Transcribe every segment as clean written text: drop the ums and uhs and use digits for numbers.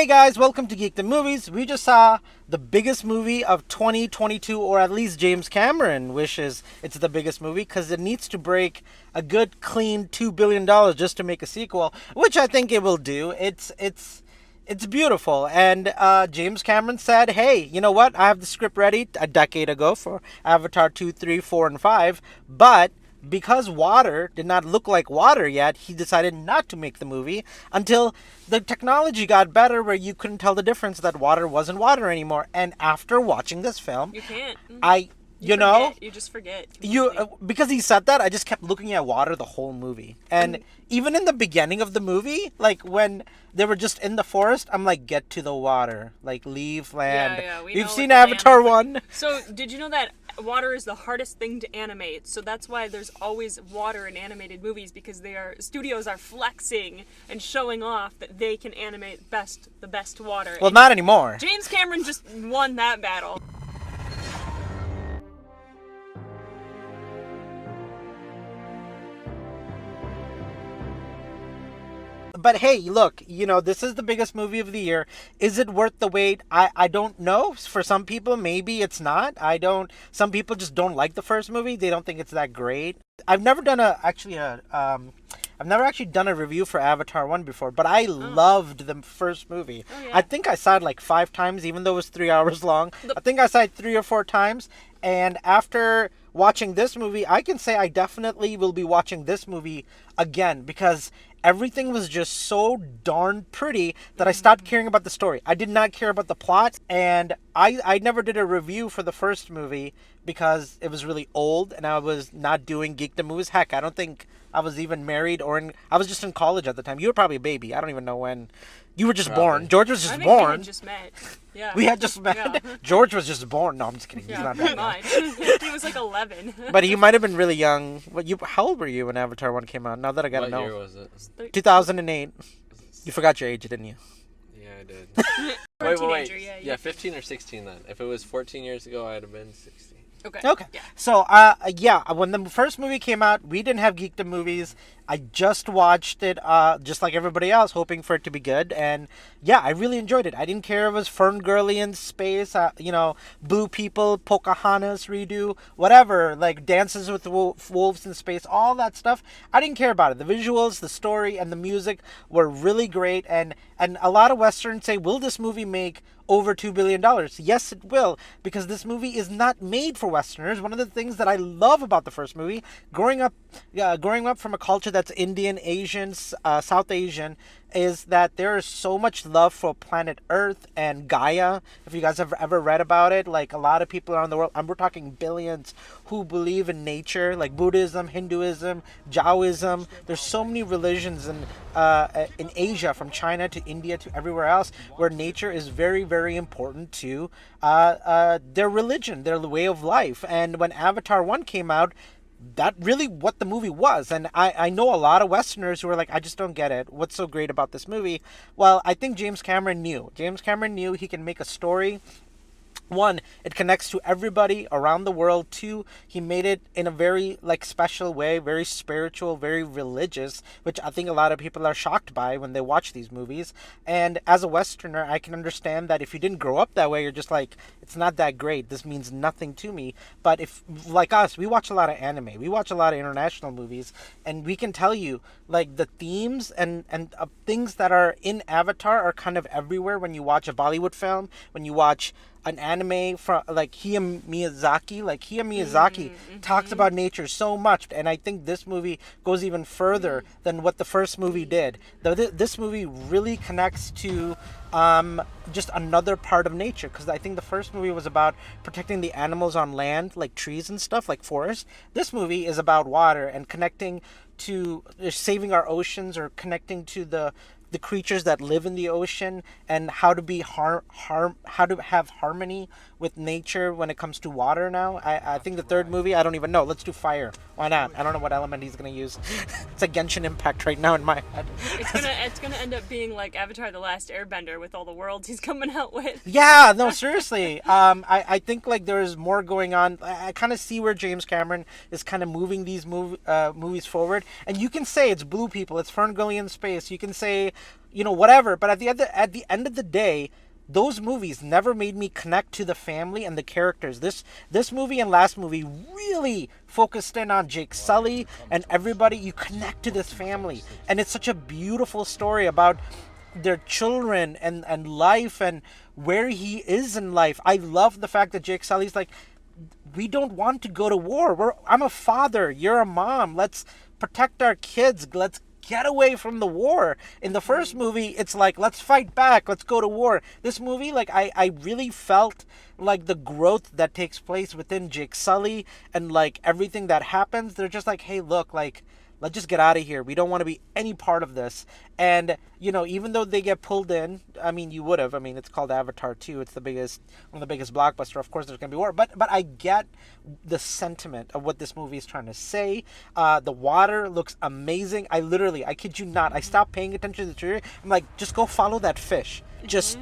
Hey guys, welcome to Geek the Movies. We just saw the biggest movie of 2022, or at least James Cameron wishes it's the biggest movie because it needs to break a good, clean $2 billion just to make a sequel, which I think it will do. It's beautiful, and James Cameron said, "Hey, you know what? I have the script ready a decade ago for Avatar 2, 3, 4, and 5, but." Because water did not look like water yet, he decided not to make the movie until the technology got better where you couldn't tell the difference that water wasn't water anymore. And after watching this film, you can't. You know, you just forget. Because he said that, I just kept looking at water the whole movie. And even in the beginning of the movie, like when they were just in the forest, I'm like, get to the water, like leave land. Yeah, We've seen Avatar 1. So did you know that water is the hardest thing to animate? So that's why there's always water in animated movies, because studios are flexing and showing off that they can animate the best water. Well, not anymore. James Cameron just won that battle. But hey, look, this is the biggest movie of the year. Is it worth the wait? I don't know. For some people, maybe it's not. Some people just don't like the first movie. They don't think it's that great. I've never actually done a review for Avatar 1 before, but I loved the first movie. Oh, yeah. I think I saw it like 5 times, even though it was 3 hours long. I think I saw it 3 or 4 times. And after watching this movie, I can say I definitely will be watching this movie again, because everything was just so darn pretty that I stopped caring about the story. I did not care about the plot, and I never did a review for the first movie because it was really old and I was not doing Geek the Movies. Heck, I don't think I was even married I was just in college at the time. You were probably a baby. I don't even know when. You were just born. George was just born. We had just met. Yeah. We had just met. Yeah. George was just born. No, I'm just kidding. Yeah, he's not pretty that much. He was like 11. But he might have been really young. How old were you when Avatar 1 came out? Now that I gotta know. What year was it? 2008. You forgot your age, didn't you? Yeah, I did. Wait. Yeah, 15 or 16 then. If it was 14 years ago, I'd have been 16. Okay. Yeah. So, when the first movie came out, we didn't have Geek the Movies. I just watched it, just like everybody else, hoping for it to be good. And, yeah, I really enjoyed it. I didn't care if it was Ferngully space, Blue People, Pocahontas redo, whatever, like Dances with Wolves in Space, all that stuff. I didn't care about it. The visuals, the story, and the music were really great. And a lot of Westerns say, will this movie make over $2 billion? Yes, it will, because this movie is not made for Westerners. One of the things that I love about the first movie, growing up from a culture that's Indian, Asian, South Asian, is that there is so much love for planet Earth and Gaia. If you guys have ever read about it, like a lot of people around the world, and we're talking billions, who believe in nature, like Buddhism, Hinduism, Taoism. There's so many religions in Asia, from China to India to everywhere else, where nature is very, very important to their religion, their way of life. And when Avatar 1 came out, that really what the movie was. And I know a lot of Westerners who are like, I just don't get it. What's so great about this movie? Well, I think James Cameron knew. James Cameron knew he can make a story. 1, it connects to everybody around the world. 2, he made it in a very special way, very spiritual, very religious, which I think a lot of people are shocked by when they watch these movies. And as a Westerner, I can understand that if you didn't grow up that way, you're just like, it's not that great. This means nothing to me. But if, like us, we watch a lot of anime, we watch a lot of international movies, and we can tell you, like, the themes and things that are in Avatar are kind of everywhere when you watch a Bollywood film, when you watch an anime from Hayao Miyazaki talks about nature so much, and I think this movie goes even further than what the first movie did. This movie really connects to just another part of nature, because I think the first movie was about protecting the animals on land, like trees and stuff, like forests. This movie is about water and connecting to saving our oceans, or connecting to the creatures that live in the ocean, and how to how to have harmony with nature when it comes to water. Now I think the third movie, I don't even know, let's do fire. Why not? I don't know what element he's gonna use. It's a Genshin Impact right now in my head. It's gonna end up being like Avatar: The Last Airbender with all the worlds he's coming out with. Yeah, no, seriously. I think like there's more going on. I kind of see where James Cameron is kind of moving these movies forward, and you can say it's Blue People, it's Ferngully space. You can say whatever. But at the end of the day, those movies never made me connect to the family and the characters. This movie and last movie really focused in on Jake Sully and everybody. You connect to this family, and it's such a beautiful story about their children and life and where he is in life. I love the fact that Jake Sully's like, we don't want to go to war. I'm a father. You're a mom. Let's protect our kids. Let's get away from the war. In the first movie, it's like, let's fight back. Let's go to war. This movie, like, I really felt like the growth that takes place within Jake Sully and like everything that happens. They're just like, hey, look, like, let's just get out of here. We don't want to be any part of this. And, even though they get pulled in, I mean, you would have. I mean, it's called Avatar 2. It's one of the biggest blockbuster. Of course, there's going to be war. But I get the sentiment of what this movie is trying to say. The water looks amazing. I kid you not, I stopped paying attention to the trailer. I'm like, just go follow that fish. Just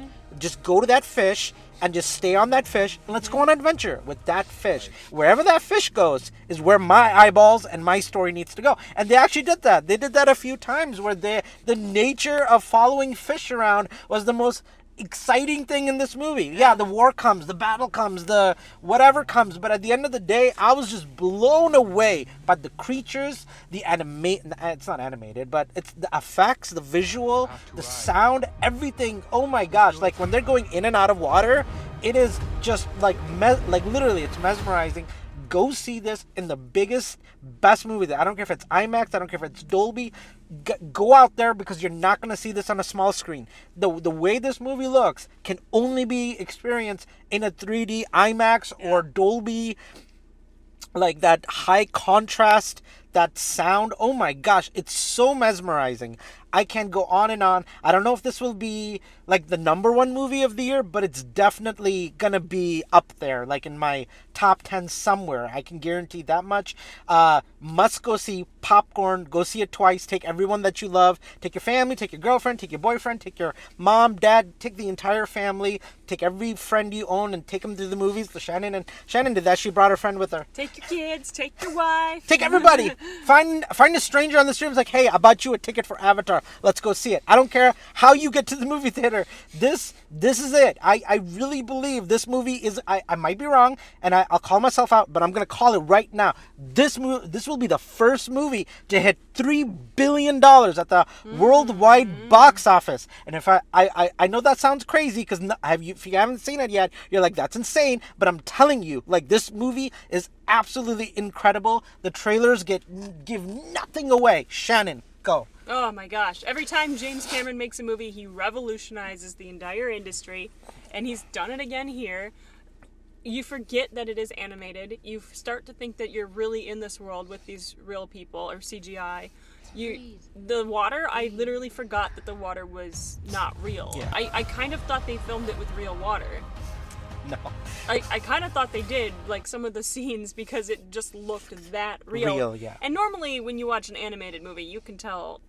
go to that fish and just stay on that fish and let's go on an adventure with that fish. Wherever that fish goes is where my eyeballs and my story needs to go. And they actually did that. They did that a few times where the nature of following fish around was the most exciting thing in this movie. Yeah, the war comes, the battle comes, the whatever comes, but at the end of the day, I was just blown away by the creatures, it's not animated, but it's the effects, the visual, the sound, everything. Oh my gosh, like when they're going in and out of water, it is just like literally it's mesmerizing. Go see this in the biggest, best movie. I don't care if it's IMAX, I don't care if it's Dolby. Go out there because you're not going to see this on a small screen. The way this movie looks can only be experienced in a 3D IMAX or Dolby, like that high contrast, that sound. Oh my gosh, it's so mesmerizing. I can go on and on. I don't know if this will be like the #1 movie of the year, but it's definitely gonna be up there, like in my top 10 somewhere. I can guarantee that much. Must go see. Popcorn. Go see it twice. Take everyone that you love. Take your family. Take your girlfriend. Take your boyfriend. Take your mom, dad. Take the entire family. Take every friend you own and take them to the movies. Shannon did that. She brought her friend with her. Take your kids. Take your wife. Take everybody. Find a stranger on the street. It's like, hey, I bought you a ticket for Avatar. Let's go see it. I don't care how you get to the movie theater. This is it. I really believe this movie is. I might be wrong, and I'll call myself out, but I'm gonna call it right now. This will be the first movie to hit $3 billion at the worldwide box office. And if I know that sounds crazy because if you haven't seen it yet, you're like, that's insane. But I'm telling you, like, this movie is absolutely incredible. The trailers give nothing away. Shannon, go. Oh my gosh. Every time James Cameron makes a movie, he revolutionizes the entire industry, and he's done it again here. You forget that it is animated. You start to think that you're really in this world with these real people or CGI. The water, I literally forgot that the water was not real. Yeah. I kind of thought they filmed it with real water. No. I kind of thought they did, like, some of the scenes because it just looked that real. Real, yeah. And normally when you watch an animated movie, you can tell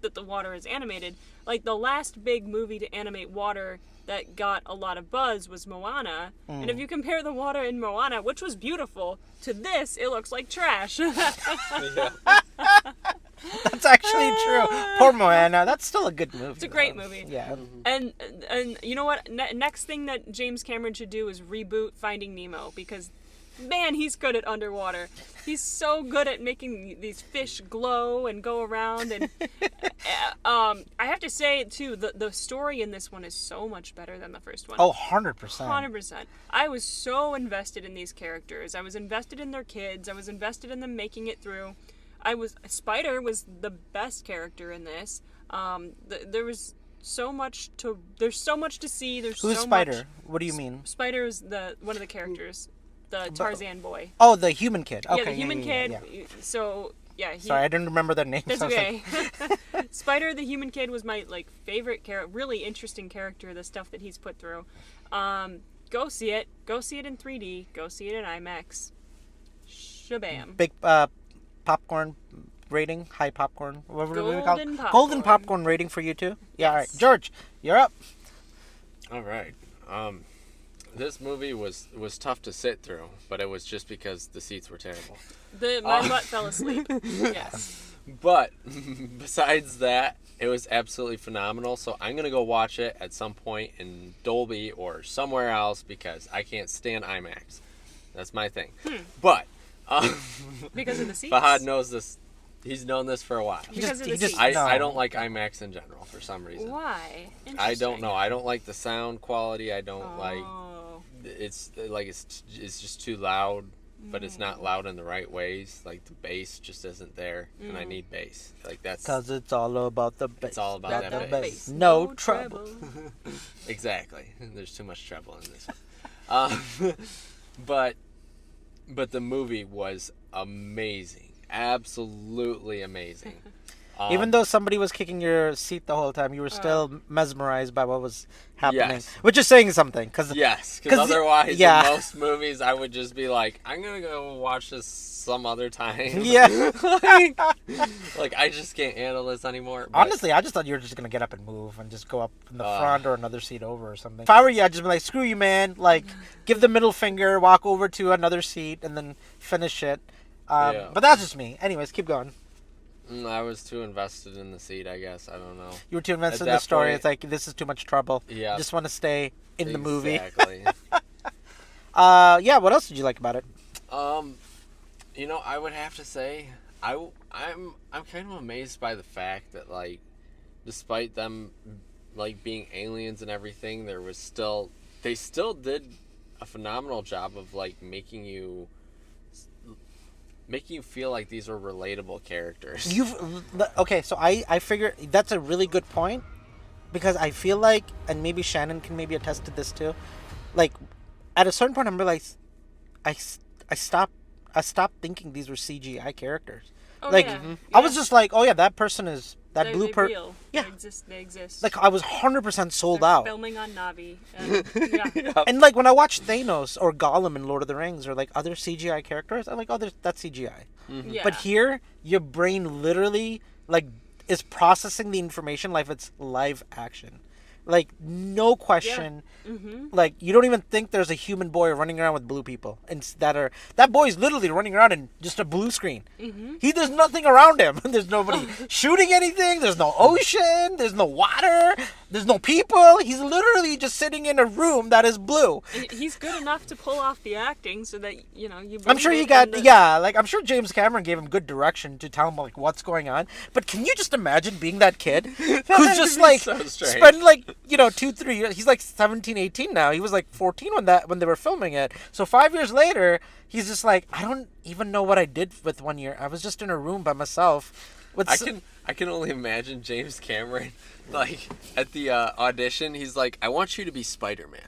that the water is animated. Like, the last big movie to animate water that got a lot of buzz was Moana. And if you compare the water in Moana, which was beautiful, to this, it looks like trash. That's actually true. Poor Moana. That's still a good movie. It's a great movie. Yeah. And you know what? Next thing that James Cameron should do is reboot Finding Nemo, because man, he's good at underwater. He's so good at making these fish glow and go around. And I have to say, too, the story in this one is so much better than the first one. Oh, 100%. 100%. I was so invested in these characters. I was invested in their kids. I was invested in them making it through. Spider was the best character in this. There was so much to see. Who's Spider? What do you mean? Spider is one of the characters. The Tarzan boy. Oh, the human kid. Okay, yeah, the human kid. Yeah. So, yeah. Sorry, I didn't remember their names. That's okay. Like... Spider, the human kid, was my favorite character. Really interesting character. The stuff that he's put through. Go see it. Go see it in 3D. Go see it in IMAX. Shabam. Big popcorn rating, high popcorn. What do we call it? Popcorn. Golden popcorn rating for you too. Yeah. Yes. All right, George, you're up. All right. This movie was tough to sit through, but it was just because the seats were terrible. My butt fell asleep. Yes. But besides that, it was absolutely phenomenal. So I'm gonna go watch it at some point in Dolby or somewhere else because I can't stand IMAX. That's my thing. But Because of the seats. Fahad knows this. He's known this for a while. Because of the seats. I don't like IMAX in general for some reason. Why? I don't know. I don't like the sound quality. I don't like. Oh. It's like it's just too loud, but it's not loud in the right ways. Like the bass just isn't there, and I need bass. Like that's Because it's all about the bass. It's all about that bass. bass. No trouble. Exactly. There's too much trouble in this one. But the movie was amazing. Absolutely amazing. Even though somebody was kicking your seat the whole time, you were still mesmerized by what was happening. Yes. Which is saying something. Yes, 'cause because otherwise yeah. in most movies I would just be like, I'm going to go watch this some other time. Yeah. like I just can't handle this anymore. But Honestly, I just thought you were just going to get up and move and just go up in the front or another seat over or something. If I were you, I'd just be like, screw you, man. Like, give the middle finger, walk over to another seat, and then finish it. But that's just me. Anyways, keep going. I was too invested in the seat, I guess. I don't know. You were too invested At in the that story. point- It's like, this is too much trouble. Yeah. Just want to stay in the movie. Exactly. Yeah, what else did you like about it? I would have to say I'm kind of amazed by the fact that like despite them like being aliens and everything, they still did a phenomenal job of like making you feel like these were relatable characters. Okay, so I figure that's a really good point because I feel like, and maybe Shannon can maybe attest to this too, like at a certain point I'm realized I stopped thinking these were CGI characters. Oh, Like yeah. I was just like, oh yeah, that person is that blue person. Real. Yeah. They exist. Like I was 100% sold They're out. filming on Navi. And, yeah. And like when I watch Thanos or Gollum in Lord of the Rings or like other CGI characters, I'm like, oh, that's CGI. Yeah. But here, your brain literally like is processing the information like it's live action. Like no question. Like you don't even think there's a human boy running around with blue people and that boy's literally running around in just a blue screen. There's nothing around him. There's nobody shooting anything. There's no ocean. There's no water. There's no people. He's literally just sitting in a room that is blue. And he's good enough to pull off the acting so that you. I'm sure he got like I'm sure James Cameron gave him good direction to tell him like what's going on. But can you just imagine being that kid who's just like so strange. spent like 2-3 years. He's like 17, 18 now. He was like 14 when they were filming it. So 5 years later, he's just like, I don't even know what I did with 1 year. I was just in a room by myself. I can only imagine James Cameron like at the audition. He's like, I want you to be Spider-Man.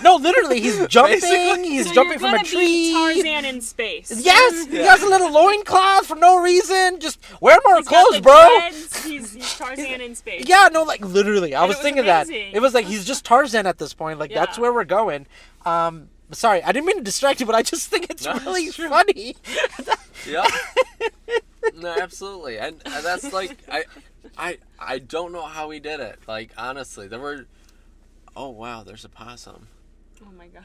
No, literally, he's jumping. Basically. He's So jumping you're from a gonna tree. be Tarzan in space. Yes, he has a little loincloth for no reason. Just wear more He's got clothes, the bro. dreads. He's Tarzan in space. Yeah, no, like literally, I And was it was thinking that. amazing. It was like he's just Tarzan at this point. Like that's Yeah. where we're going. Sorry, I didn't mean to distract you, but I just think it's No, really it's true. funny. Yeah. No, absolutely, and that's like I don't know how he did it. Like honestly, there were. Oh wow, there's a possum. Oh my god.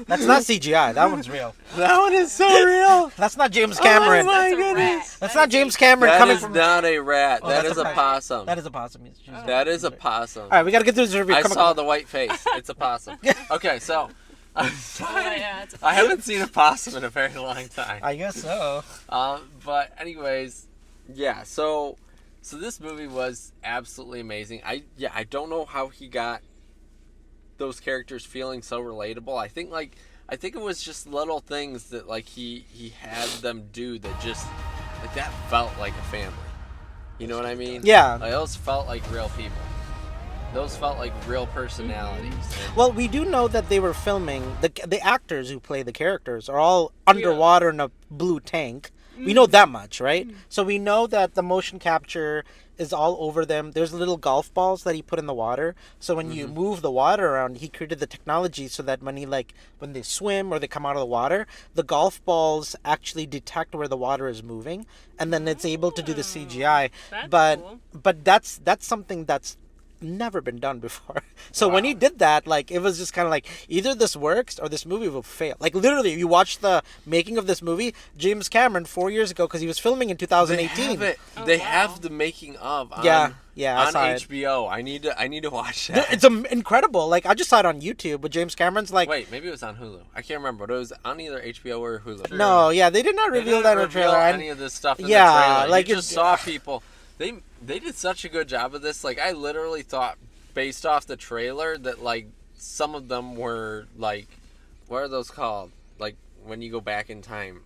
That's not CGI. That one's real. That one is so real. That's not James Cameron. Oh my That's a goodness. rat. That's That not is James Cameron That coming is from. not a rat. Oh, That that's is a a rat. possum. That is a possum. That is a possum. All right, we gotta get through this review. I Come saw on. the white face. It's a possum. Okay, so Oh, yeah, it's a I haven't seen a possum in a very long time. I guess so. But anyways, yeah. So this movie was absolutely amazing. I don't know how he got those characters feeling so relatable. I think it was just little things that like he had them do that just like that felt like a family. You know what I mean? Yeah. Like, those felt like real people. Those felt like real personalities. And- Well, we do know that they were filming the actors who play the characters are all underwater in a blue tank. We know that much, right? So we know that the motion capture is all over them. There's little golf balls that he put in the water. So when you move the water around, he created the technology so that when when they swim or they come out of the water, the golf balls actually detect where the water is moving, and then it's able to do the CGI. That's but cool. but that's something that's never been done before. So when Wow. he did that, like, it was just kind of like, either this works or this movie will fail. Like, literally, you watch the making of this movie, James Cameron 4 years ago, because he was filming in They 2018. have it. Oh, They wow. have the making of on, Yeah, I on saw it. HBO. I need to watch that. It's incredible. Like, I just saw it on YouTube, but James Cameron's like, Wait, maybe it was on Hulu. I can't remember, but it was on either HBO or Hulu. no, yeah, they did not They reveal didn't that in the reveal trailer. any of this stuff in yeah, the trailer. like, You just saw people. They did such a good job of this. Like, I literally thought, based off the trailer, that like some of them were like, what are those called? Like when you go back in time.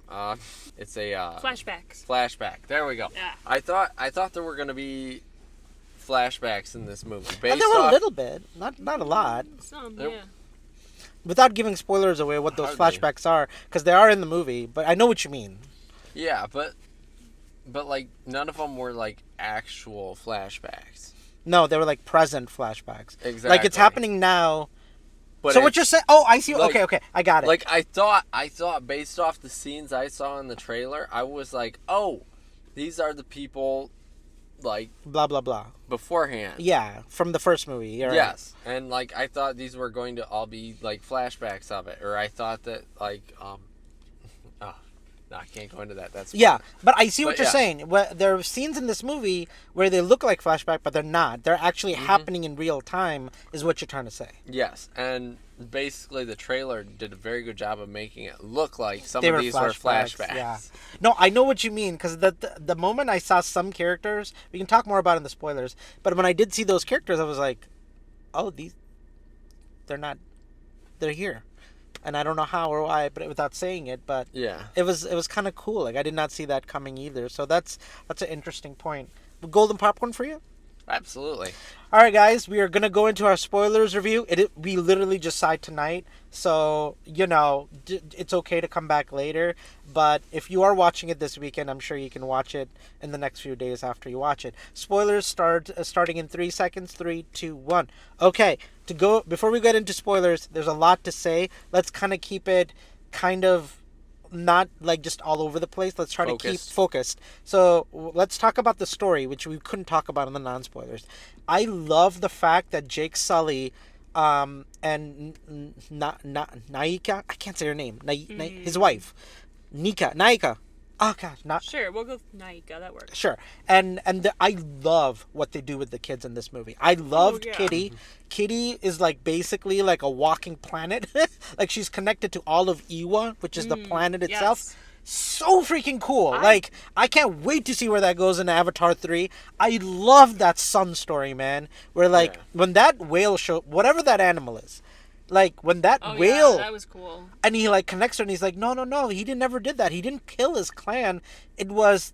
It's a Flashbacks. flashback. There we go. Yeah. I thought there were gonna be flashbacks in this movie. And Based there were a off, little bit, not a lot. Some, There- yeah. Without giving spoilers away what those Hardly. flashbacks are, because they are in the movie, but I know what you mean. yeah, but like none of them were like actual flashbacks. No, they were like present flashbacks. Exactly. Like, it's happening now. But So what it's- you're saying? Oh, I see. like- Okay, I got it. Like I thought based off the scenes I saw in the trailer, I was like, oh, these are the people like blah blah blah. beforehand. Yeah, from the first movie. You're right. Yes. And like I thought these were going to all be like flashbacks of it. Or I thought that like oh, no, I can't go into that. That's Yeah, but I see what But you're yeah. saying. There are scenes in this movie where they look like flashback, but they're not. They're actually Mm-hmm. happening in real time, is what you're trying to say. Yes. And basically the trailer did a very good job of making it look like some They of were these were flashbacks. Yeah. No, I know what you mean, because the moment I saw some characters, we can talk more about it in the spoilers, but when I did see those characters, I was like, oh, they're here. And I don't know how or why, but without saying it, but Yeah. it was kind of cool. Like, I did not see that coming either. So that's an interesting point. Golden popcorn for you? Absolutely. All right, guys, we are going to go into our spoilers review. We literally just saw it tonight, so, it's okay to come back later. But if you are watching it this weekend, I'm sure you can watch it in the next few days after you watch it. Spoilers starting in 3 seconds. 3, 2, 1. Okay, before we get into spoilers, there's a lot to say. Let's kind of keep it kind of not like just all over the place. Let's try to keep focused. So let's talk about the story, which we couldn't talk about in the non-spoilers. I love the fact that Jake Sully and Naika, I can't say her name, his wife, Naika. Oh gosh, Sure, we'll go with Naika. That works. Sure, I love what they do with the kids in this movie. I loved yeah. Kitty. Kitty is like basically like a walking planet. Like, she's connected to all of Iwa, which is the planet itself. Yes. So freaking cool. Like, I can't wait to see where that goes in Avatar 3. I love that sun story, man. Where like when that whale whatever that animal is. Like, when that whale... Yeah, that was cool. And he, like, connects her, and he's like, no, he never did that. He didn't kill his clan. It was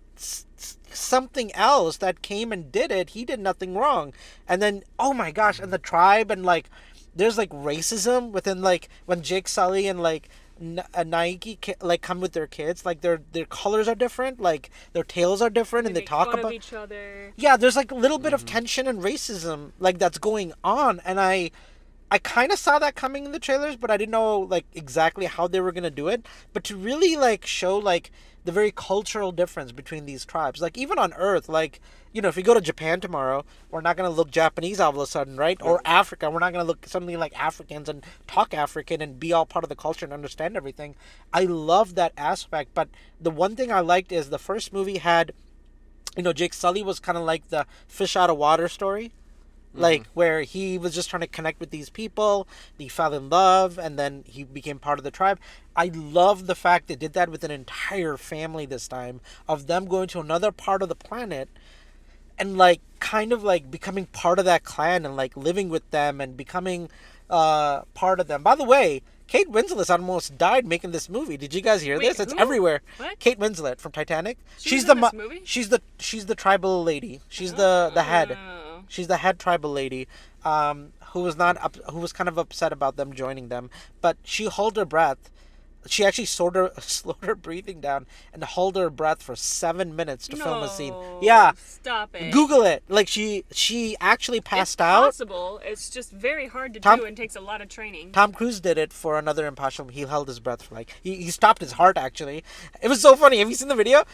something else that came and did it. He did nothing wrong. And then, oh my gosh, and the tribe, and, like, there's, like, racism within, like, when Jake Sully and, like, Nike, like, come with their kids. Like, their colors are different. Like, their tails are different, and they make talk fun about... of each other. Yeah, there's, like, a little bit of tension and racism, like, that's going on. And I kind of saw that coming in the trailers, but I didn't know, like, exactly how they were going to do it. But to really, like, show, like, the very cultural difference between these tribes. Like, even on Earth, like, if we go to Japan tomorrow, we're not going to look Japanese all of a sudden, right? Or Africa, we're not going to look something like Africans and talk African and be all part of the culture and understand everything. I love that aspect. But the one thing I liked is the first movie had, Jake Sully was kind of like the fish out of water story. Like, where he was just trying to connect with these people, he fell in love, and then he became part of the tribe. I love the fact they did that with an entire family this time, of them going to another part of the planet and, like, kind of, like, becoming part of that clan and, like, living with them and becoming part of them. By the way, Kate Winslet almost died making this movie. Did you guys hear Wait, this? It's who? everywhere. What? Kate Winslet from Titanic. She's in this movie? She's the tribal lady. She's the head. Oh. She's the head tribal lady, who was kind of upset about them joining them, but she held her breath. She actually slowed her breathing down and held her breath for 7 minutes to film a scene. Yeah, Stop it. Google it. Like, she actually passed out. It's possible. It's just very hard to Tom- do and takes a lot of training. Tom Cruise did it for another Impossible. He held his breath for, like, he stopped his heart, actually. It was so funny. Have you seen the video?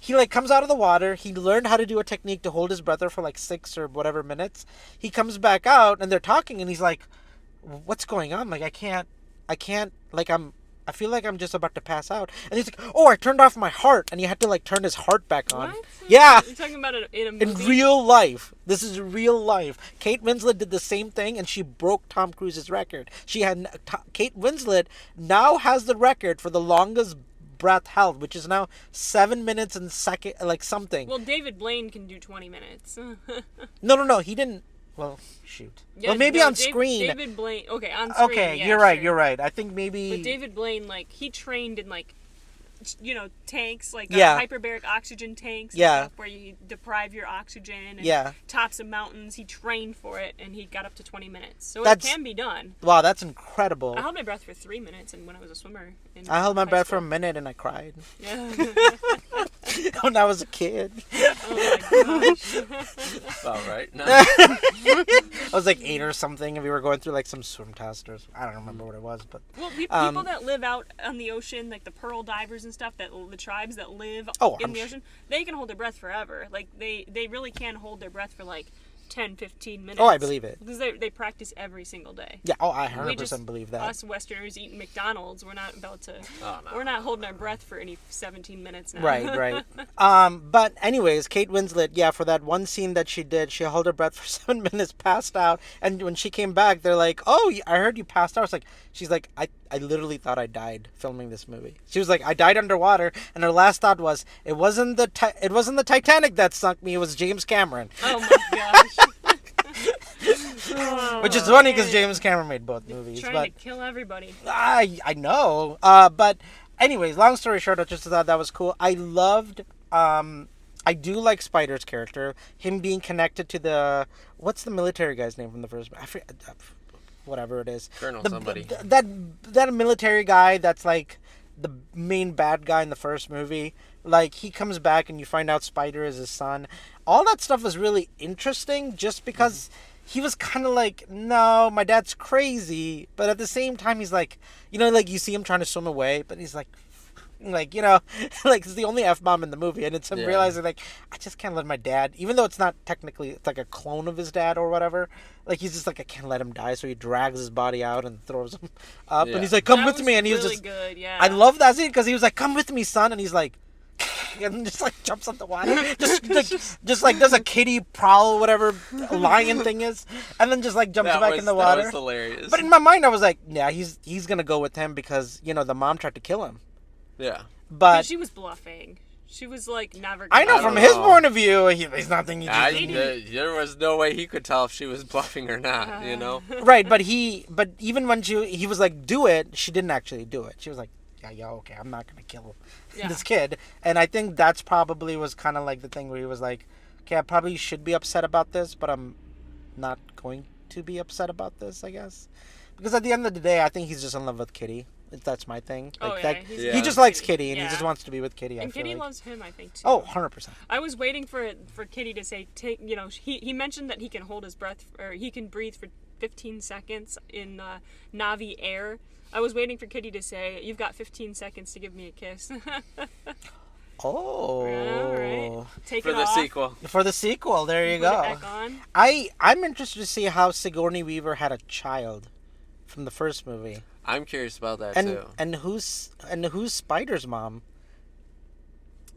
he like comes out of the water. He learned how to do a technique to hold his breath there for like 6 or whatever minutes. He comes back out and they're talking and he's like, "What's going on? Like I can't like I feel like I'm just about to pass out." And he's like, "Oh, I turned off my heart," and you had to like turn his heart back on. What? Yeah. You're talking about it in a In movie? real life. This is real life. Kate Winslet did the same thing and she broke Tom Cruise's record. Kate Winslet now has the record for the longest breath held, which is now 7 minutes and second, like something. Well, David Blaine can do 20 minutes. No, he didn't. Well, shoot. Yeah, well, maybe no, on screen. David Blaine. Okay, on screen. Okay, yeah, you're right. I think maybe. But David Blaine, like, he trained in like, tanks, like Yeah. hyperbaric oxygen tanks. And Yeah. stuff where you deprive your oxygen. And Yeah. tops of mountains. He trained for it, and he got up to 20 minutes. So That's- it can be done. Wow, that's incredible. I held my breath for 3 minutes, and when I was a swimmer. I held my high breath for a school. minute and I cried Yeah. when I was a kid. Oh my gosh. All right. No. I was like 8 or something, and we were going through like some swim test or I don't remember what it was, but Well, people that live out on the ocean, like the pearl divers and stuff, that the tribes that live Oh, in I'm the sure. ocean, they can hold their breath forever. Like they really can hold their breath for like 10, 15 minutes. Oh, I believe it. Because they practice every single day. yeah, I We 100% just, believe that. us Westerners eating McDonald's, we're not about to. Oh, no. We're not holding our breath for any 17 minutes now. Right. But anyways, Kate Winslet, yeah, for that one scene that she did, she held her breath for 7 minutes, passed out, and when she came back, they're like, "Oh, I heard you passed out." She's like, I literally thought I died filming this movie. She was like, "I died underwater," and her last thought was, "It wasn't the Titanic that sunk me. It was James Cameron," Oh my gosh. which is funny because James Cameron made both movies. Trying But to kill everybody. I know. But anyways, long story short, I just thought that was cool. I loved. I do like Spider's character. Him being connected to the what's the military guy's name from the first? I forget, whatever it is. Colonel The- somebody. That military guy that's like the main bad guy in the first movie. Like he comes back and you find out Spider is his son. All that stuff was really interesting just because he was kind of like, no, my dad's crazy, but at the same time he's like, like you see him trying to swim away, but he's like like it's the only F-bomb in the movie, and it's him Yeah. realizing like, I just can't let my dad, even though it's not technically, it's like a clone of his dad or whatever, like he's just like, I can't let him die, so he drags his body out and throws him up, Yeah. and he's like, come That with was me, and he was really just good. Yeah. I love that scene because he was like, come with me, son, and he's like and just like jumps up the water, just like does a kitty prowl, whatever lion thing is, and then just like jumps back in the water. That was hilarious. But in my mind, I was like, yeah, he's gonna go with him because the mom tried to kill him. yeah. But she was bluffing. She was like never. I know I from don't his know. point of view, he's not thinking. There was no way he could tell if she was bluffing or not, you know? Right, but even when he was like, do it, she didn't actually do it. She was like, yeah, okay, I'm not gonna kill Yeah. this kid. And I think that's probably was kind of like the thing where he was like, okay, I probably should be upset about this, but I'm not going to be upset about this, I guess. Because at the end of the day, I think he's just in love with Kitty. That's my thing. Oh, Like, yeah, that, he's Yeah. he in just love with likes Kitty, and he Yeah. just wants to be with Kitty. I And feel Kitty like. loves him, I think too. Oh, 100%. I was waiting for Kitty to say, he mentioned that he can hold his breath, or he can breathe for 15 seconds in Navi air. I was waiting for Kitty to say, you've got 15 seconds to give me a kiss. Oh. All right. Take For it the off. sequel. For the sequel, there you Put go. it back on. I'm interested to see how Sigourney Weaver had a child from the first movie. I'm curious about that And too. and who's Spider's mom?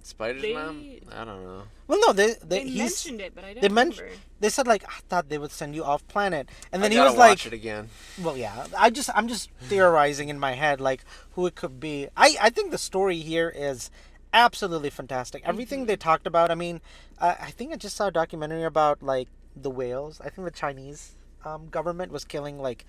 Spider's They- mom? I don't know. Well, no, They he's mentioned it, but I they don't mentioned remember. they said like, I thought they would send you off planet, and then I he gotta was like, watch it again. well, yeah, I'm just theorizing in my head like who it could be. I think the story here is absolutely fantastic. Everything they talked about. I mean, I think I just saw a documentary about like the whales. I think the Chinese government was killing like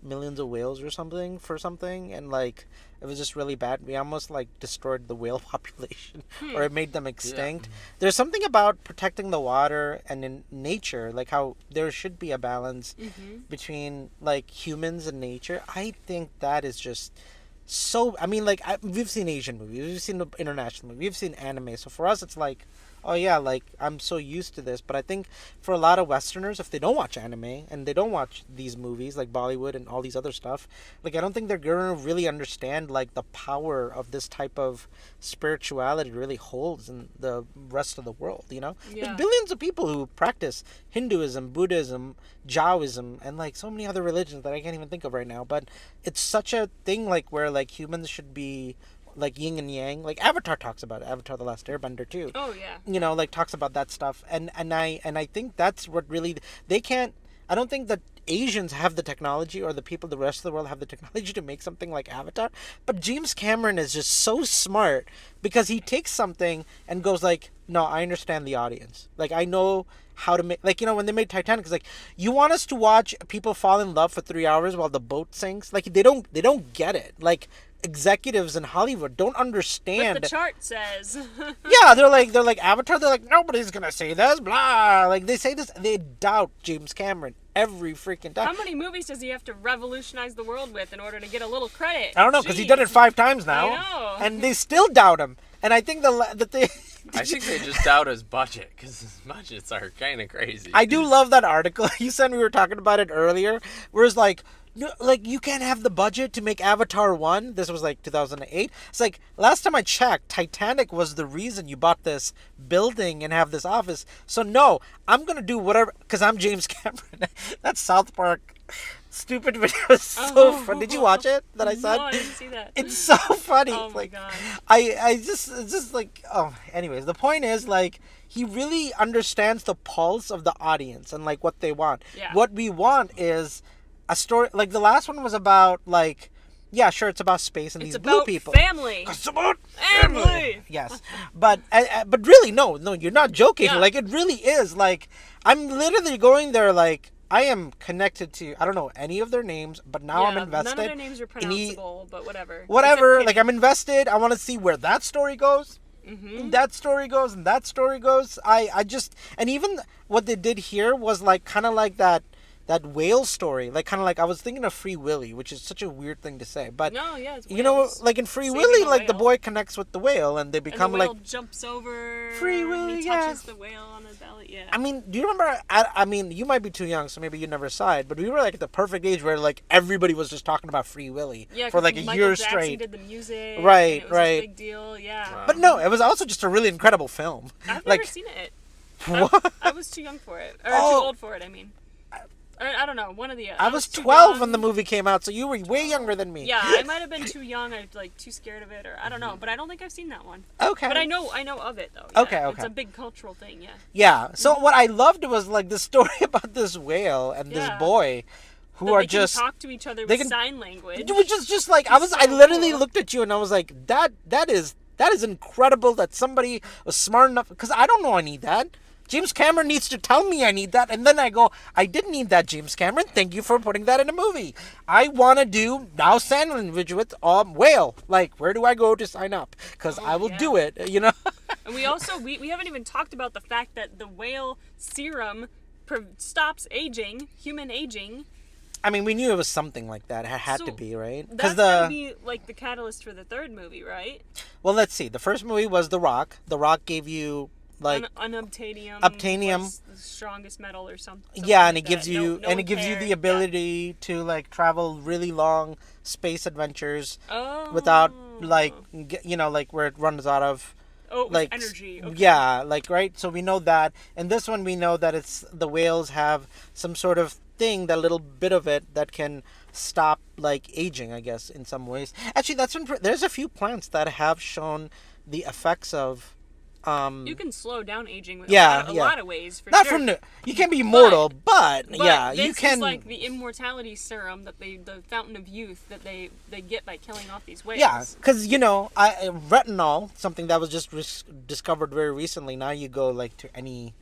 millions of whales or something for something, and like it was just really bad. We almost like destroyed the whale population or it made them extinct. There's something about protecting the water and in nature, like how there should be a balance between like humans and nature. I think that is just so, I mean, like we've seen Asian movies, we've seen international movies, we've seen anime, so for us it's like, oh yeah, like I'm so used to this. But I think for a lot of Westerners, if they don't watch anime and they don't watch these movies like Bollywood and all these other stuff, like I don't think they're gonna really understand like the power of this type of spirituality really holds in the rest of the world. You know, Yeah. like billions of people who practice Hinduism, Buddhism, Taoism, and like so many other religions that I can't even think of right now. But it's such a thing like where like humans should be like yin and yang. Like Avatar talks about it. Avatar: The Last Airbender too. Oh yeah. You know, like talks about that stuff. And I think that's what really they can't. I don't think that Asians have the technology or the people the rest of the world have the technology to make something like Avatar. But James Cameron is just so smart because he takes something and goes like, no, I understand the audience. Like I know how to make, like, you know, when they made Titanic, it's like, you want us to watch people fall in love for 3 hours while the boat sinks? Like they don't get it. Like executives in Hollywood don't understand. But the chart says. Yeah, they're like Avatar. They're like, nobody's gonna say this, blah. Like they say this, they doubt James Cameron every freaking time. How many movies does he have to revolutionize the world with in order to get a little credit? I don't know because he did it 5 times now, I know. and they still doubt him. And I think the thing. I think they just doubt his budget because his budgets are kind of crazy. I do love that article you said. We were talking about it earlier, where it's like, no, like you can't have the budget to make Avatar 1. This was like 2008. It's like last time I checked, Titanic was the reason you bought this building and have this office. So no, I'm gonna do whatever because I'm James Cameron. That South Park stupid video is so fun. Did you watch it that I said? No, I didn't see that. It's so funny. Oh my like, God. it's just like, oh, anyways, the point is like he really understands the pulse of the audience and like what they want. Yeah. What we want is a story. Like the last one was about like, yeah, sure, it's about space and It's these blue about people. family. It's about Family. Yes, but really, no, you're not joking. Yeah. Like it really is. Like I'm literally going there. Like I am connected to. I don't know any of their names, but now I'm invested. None of their names are pronounceable, but whatever. Whatever. Except Like I'm invested. I want to see where that story goes. Mm-hmm. That story goes and that story goes. I just, and even what they did here was like kind of like that whale story, like kind of like I was thinking of Free Willy, which is such a weird thing to say, but No, yeah, it's you know, whales like in Free saving Willy, a like the whale. boy connects with the whale and they And become the whale like. jumps over. Free Willy, and he yeah. touches the whale on his belly. Yeah. I mean, do you remember? I mean, you might be too young, so maybe you never saw it. But we were like at the perfect age where like everybody was just talking about Free Willy Yeah, for 'cause like a Michael year Jackson straight. did the music. Right, and it was right. A big deal. Yeah. Wow. But no, it was also just a really incredible film. I've like, never seen it. what? I was too young for it, or Oh. too old for it. I mean, or, I don't know. One of the. I was too 12 young. when the movie came out, so you were way younger than me. Yeah, I might have been too young. I like too scared of it, or I don't know. But I don't think I've seen that one. Okay. But I know of it though. Yeah. Okay, It's okay. a big cultural thing. Yeah. Yeah. So what I loved was like the story about this whale and this Yeah. boy, who That are they just. can talk to each other they with can- sign language. Which is just like It's I so literally cool. looked at you and I was like, that is incredible that somebody was smart enough, because I don't know I need that. James Cameron needs to tell me I need that, and then I go, I didn't need that, James Cameron. Thank you for putting that in a movie. I want to do now sign language with whale. Like, where do I go to sign up? Because I will yeah. do it. You know. And we also we haven't even talked about the fact that the whale serum stops aging, human aging. I mean, we knew it was something like that. It had to So be, right? That's gonna be like the catalyst for the third movie, right? Well, let's see. The first movie was The Rock. The Rock gave you like unobtainium. Obtainium. Was the strongest metal or something. yeah, and like it gives that. you No and it gives you repair. the ability to like travel really long space adventures Oh. without like like where it runs out of Oh, with like energy. Okay. yeah, like right. So we know that. And this one we know that it's the whales have some sort of thing, that little bit of it that can stop like aging, I guess, in some ways. Actually, there's a few plants that have shown the effects of You can slow down aging with Yeah, a yeah. lot of ways. For not sure. from you can't be immortal, but But yeah, this you can. is like the immortality serum that the fountain of youth that they get by killing off these whales. Yeah, because retinol, something that was just discovered very recently. Now you go like to any,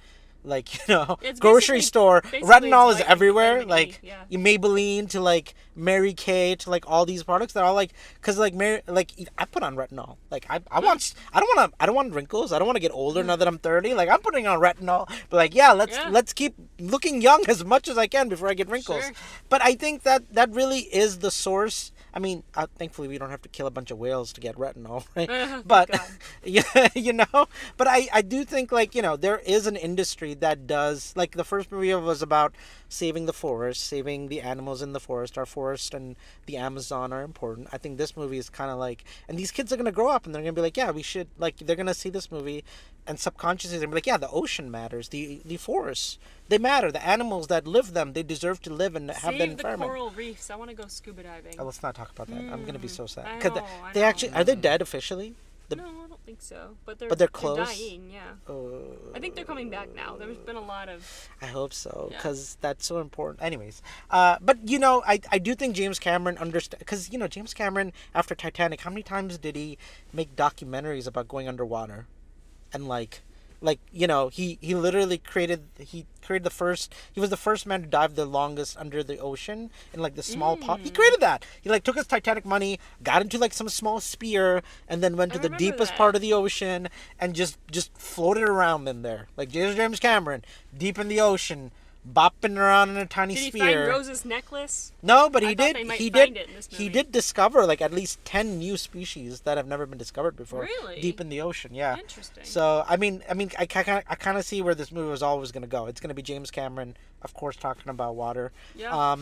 It's grocery store. basically Retinol it's is everywhere. vitamin E, Like yeah. you Maybelline to like Mary Kay to like all these products. They're all like, because like I put on retinol. Like I don't want wrinkles. I don't want to get older now that I'm 30. Like I'm putting on retinol. But like let's keep looking young as much as I can before I get wrinkles. Sure. But I think that really is the source. I mean, thankfully we don't have to kill a bunch of whales to get retinol, right? Oh, But God. yeah, but I do think like there is an industry that does, like, the first movie was about saving the forest, saving the animals in the forest. Our forest and the Amazon are important. I think this movie is kind of like, and these kids are gonna grow up and they're gonna be like, yeah, we should, like, they're gonna see this movie, and subconsciously they're gonna be like, yeah, the ocean matters, the forests, they matter, the animals that live them, they deserve to live and have that Save the environment. coral reefs. I want to go scuba diving. Oh, let's not talk about that. I'm gonna be so sad. I 'Cause know, they I actually, know. are they dead officially? No, I don't think so. But they're But they're close? dying, yeah. Oh, I think they're coming back now. There's been a lot of... I hope so, Yeah. because that's so important. Anyways, but I do think James Cameron understand, because James Cameron, after Titanic, how many times did he make documentaries about going underwater, and he literally created the first, he was the first man to dive the longest under the ocean in like the small pot. He created that. He like took his Titanic money, got into like some small spear, and then went to the remember deepest that. part of the ocean and just floated around in there. Like James Cameron, deep in the ocean, bopping around in a tiny Did he sphere. find Rose's necklace? No, but I he thought did. they might He find did. it in this He movie. did discover like at least 10 new species that have never been discovered before. Really? Deep in the ocean, yeah. Interesting. So I mean, I kind of see where this movie was always going to go. It's going to be James Cameron, of course, talking about water, Yeah.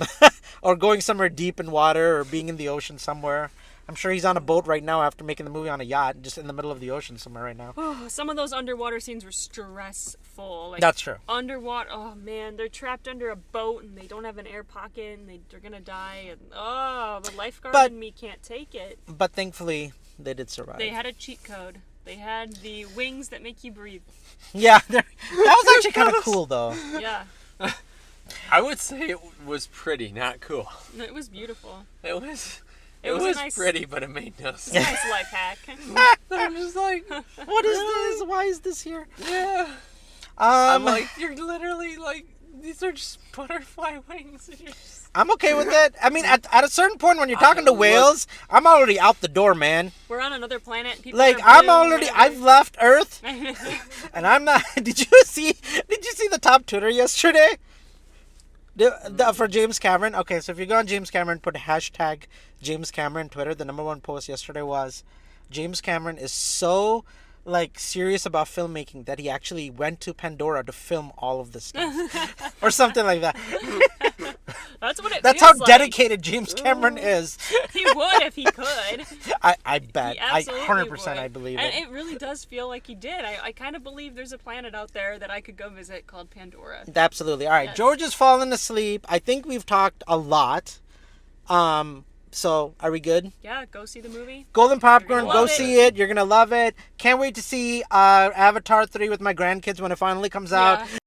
or going somewhere deep in water, or being in the ocean somewhere. I'm sure he's on a boat right now after making the movie on a yacht, just in the middle of the ocean somewhere right now. Some of those underwater scenes were stressful. Like, That's true. underwater, oh man, they're trapped under a boat and they don't have an air pocket and they're gonna die. And the lifeguard But- in me can't take it. But thankfully, they did survive. They had a cheat code. They had the wings that make you breathe. Yeah, that was actually kind of cool though. Yeah, I would say it was pretty, not cool. it was beautiful. It was. It It was a was nice- pretty, but it made no It's a sense. nice life hack. I'm just like, What is this? Why is this here? yeah. I'm Um, like, you're literally like, these are just butterfly wings. And you're just... I'm okay with it. I mean, at a certain point when you're talking to look- whales, I'm already out the door, man. We're on another planet. People Like, are I'm blue, already, whatever. I've left Earth, and I'm not. Did you see the top Twitter yesterday? For James Cameron. Okay, so if you go on James Cameron, put hashtag James Cameron Twitter. The number one post yesterday was, James Cameron is so like serious about filmmaking that he actually went to Pandora to film all of this stuff, or something like that. That's what it That's how feels like. dedicated James Cameron is. He would if he could. I bet. He I absolutely 100% would. I believe And it. it really does feel like he did. I kind of believe there's a planet out there that I could go visit called Pandora. Absolutely. All right, Yes. George is falling asleep. I think we've talked a lot. So are we good? Yeah, go see the movie. Golden Popcorn, You're go gonna love see it. You're gonna love it. Can't wait to see Avatar 3 with my grandkids when it finally comes out. Yeah.